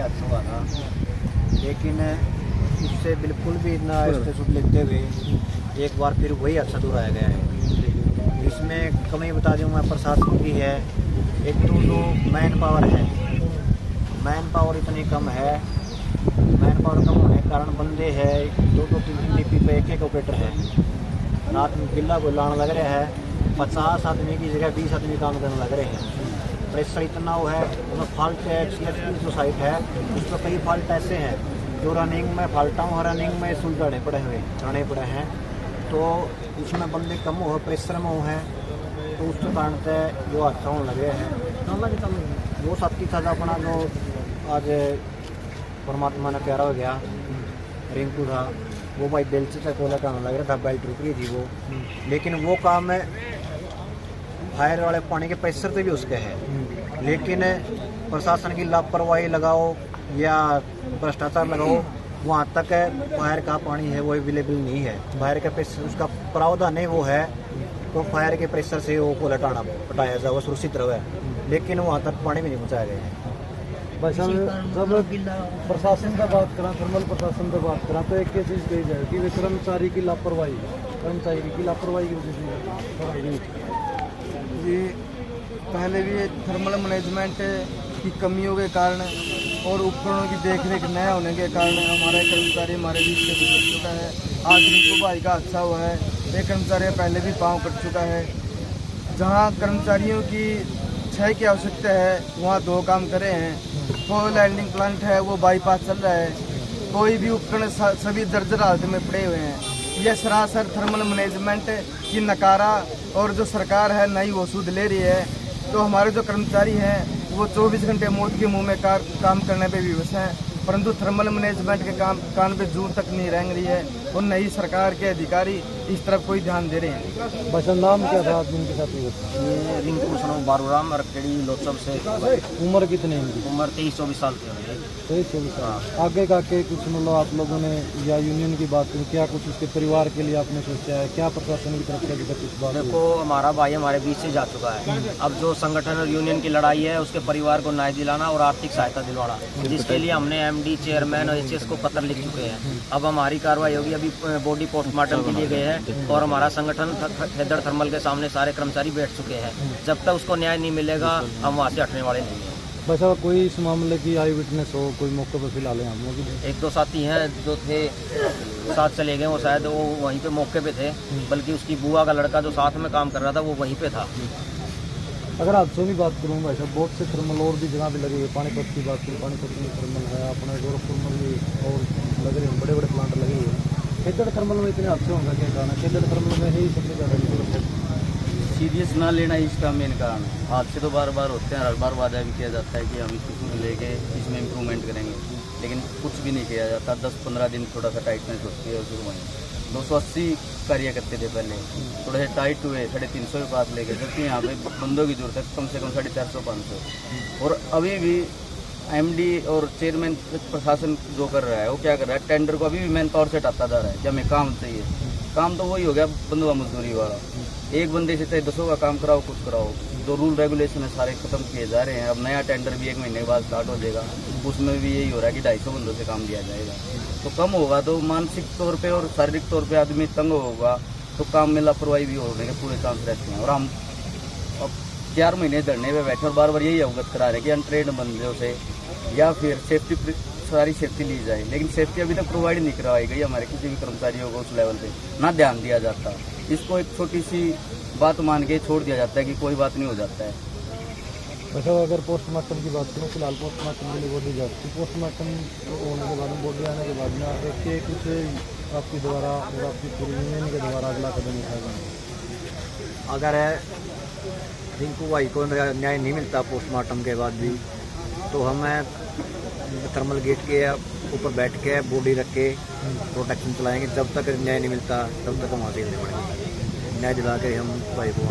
हादसा हुआ था, लेकिन उससे बिल्कुल भी ना स्टेप लेते हुए एक बार फिर वही हादसा दोहराया गया है। इसमें कमी बता दूँ मैं प्रशासन की है। एक तो जो मैन पावर है, मैन पावर इतनी कम है, मैन पावर कम होने के कारण बंदे हैं 2-3 डीपी पे एक ऑपरेटर है। रात में बिल्ला को लाने लग रहा है, 50 आदमी की जगह 20 आदमी काम करने लग रहे हैं। प्रेशर इतना वो है, उसमें फॉल्ट है। जो साइट है उस पर कई फॉल्ट ऐसे हैं जो रनिंग में फॉल्टा हूँ, रनिंग में सुलझाने पड़े हैं, तो उसमें बंदे कम हो, प्रेशर में है, तो उसके कारण से जो हादसा होने लगे हैं। वो साथी था अपना जो आज परमात्मा ने प्यारा हो गया, रिंकू था, वो भाई बेल्ट से कोयला काम लग रहा था, बेल्ट रुक रही थी वो, लेकिन वो काम है फायर वाले पानी के प्रेशर से भी उसके है। लेकिन प्रशासन की लापरवाही लगाओ या भ्रष्टाचार लगाओ, वहाँ तक फायर का पानी है वो अवेलेबल नहीं है। फायर का प्रेशर उसका प्रावधान नहीं वो है, तो फायर के प्रेशर से वो कोयला पटाया जाए, वो सुरक्षित रहे, लेकिन वहाँ तक पानी भी नहीं पहुँचाया गया है। भाई साहब, जब प्रशासन का बात करा, थर्मल प्रशासन का बात करा, तो एक चीज़ कही जाए कि वे कर्मचारी की लापरवाही की वजह से जी, पहले भी थर्मल मैनेजमेंट की कमियों के कारण और उपकरणों की देखरेख न होने के कारण हमारा कर्मचारी हमारे बीच से गुजर चुका है। आज रिंकू भाई का हादसा हुआ है, एक कर्मचारी पहले भी पाँव कट चुका है। जहां कर्मचारियों की 6 की आवश्यकता है, वहां 2 काम करे हैं। कोई लैंडिंग प्लांट है वो बाईपास चल रहा है, कोई भी उपकरण सभी जर्जर हालत में पड़े हुए हैं। यह सरासर थर्मल मैनेजमेंट की नकारा, और जो सरकार है नई वो सूद ले रही है। तो हमारे जो कर्मचारी हैं वो 24 घंटे मौत के मुंह में काम करने पे विवश हैं, परंतु थर्मल मैनेजमेंट के कान पे जूं तक नहीं रेंग रही है, और नई सरकार के अधिकारी इस तरफ कोई ध्यान दे रहे हैं। बस नाम क्या था आदमी के साथ? ये रिंकू सनम बारूराम रखेड़ी लोचब से। उम्र कितनी है इनकी? उम्र 23-24 साल की है। 23-24 साल। आगे का के कुछ मतलब आप लोगों ने या यूनियन की बात करी, क्या कुछ उसके परिवार के लिए आपने सोचा है? क्या प्रशासन की तरफ से अभी तक कुछ बात? देखो, हमारा भाई हमारे बीच से जा चुका है। अब जो संगठन और यूनियन की लड़ाई है उसके परिवार को न्याय दिलाना और आर्थिक सहायता दिलवाना, जिसके लिए हमने MD, चेयरमैन और HS को पत्र लिख चुके हैं। अब हमारी कार्रवाई होगी। अभी बॉडी पोस्टमार्टम के लिए गए हैं और हमारा संगठन हैदर थर्मल के सामने सारे कर्मचारी बैठ चुके हैं। जब तक उसको न्याय नहीं मिलेगा हम वहाँ से हटने वाले नहीं हैं। बस अब कोई इस मामले की आई विटनेस हो, कोई मौके पर फिलहाल है? हम लोग 1-2 साथी हैं जो थे साथ चले गए, वो शायद वो वहीं पे मौके पे थे, बल्कि उसकी बुआ का लड़का जो साथ में काम कर रहा था वो वहीं पे था। अगर हादसों की बात करूँ भाई साहब, बहुत से थर्मल और भी जगह पे लगे हुए। पानीपत की बात करूँ, पानीपत में थर्मल है, अपने गोरखपुर में भी और लग रहे हैं, बड़े बड़े प्लांट लगे हुए हैं। खेतड़ थर्मल में इतने हादसे होंगे क्या कारण है? खेतड़ थर्मल में ही सबसे ज़्यादा सीरियस ना लेना ही इसका मेन कारण है। हादसे तो बार बार होते हैं, हर बार वादा भी किया जाता है कि हम इसको लेके इसमें इम्प्रूवमेंट करेंगे, लेकिन कुछ भी नहीं किया जाता। 10-15 दिन थोड़ा सा टाइटनेस होती है और फिर वहीं 280 कार्य करते थे पहले, थोड़े से टाइट हुए 350 के पास लेके, जबकि यहाँ पे बंदों की जरूरत है कम से कम 450-500। और अभी भी MD और चेयरमैन प्रशासन जो कर रहा है वो क्या कर रहा है, टेंडर को अभी भी मैन पावर से हटाता जा रहा है। जब हमें काम चाहिए, काम तो वही हो गया बंधुआ मजदूरी वाला, एक बंदे से चाहे 10 का काम कराओ, कुछ कराओ। जो रूल रेगुलेशन है सारे खत्म किए जा रहे हैं। अब नया टेंडर भी 1 महीने के बाद स्टार्ट हो जाएगा, उसमें भी यही हो रहा है कि 250 बंदों से काम दिया जाएगा। तो कम होगा तो मानसिक तौर पे और शारीरिक तौर पे आदमी तंग होगा, तो काम में लापरवाही भी होने के पूरे चांस रहते हैं। और हम अब 4 महीने धरने पे बैठे और बार बार यही अवगत करा रहे हैं कि अनट्रेंड बंदों से या फिर सारी सेफ्टी ली जाए, लेकिन सेफ्टी अभी तक प्रोवाइड नहीं करवाई गई हमारे किसी भी कर्मचारियों को। उस लेवल पे ना ध्यान दिया जाता, इसको एक छोटी सी बात मान के छोड़ दिया जाता है कि कोई बात नहीं हो जाता है। वैसे अगर पोस्टमार्टम की बात करूँ, फिलहाल पोस्टमार्टम के लिए बॉडी जाती है। पोस्टमार्टम होने के बाद में, बॉडी आने के बाद में आपके कुछ आपके द्वारा और आपकी पूरी यूनियन के द्वारा अगला कदम उठाया जाए? अगर रिंकू भाई को न्याय नहीं मिलता पोस्टमार्टम के बाद भी, तो हमें थर्मल गेट के ऊपर बैठ के बॉडी रख के प्रोटेक्शन चलाएंगे। जब तक न्याय नहीं मिलता तब तक हम वहाँ से नहीं पड़ेंगे। न्याय दिला के हम भाई को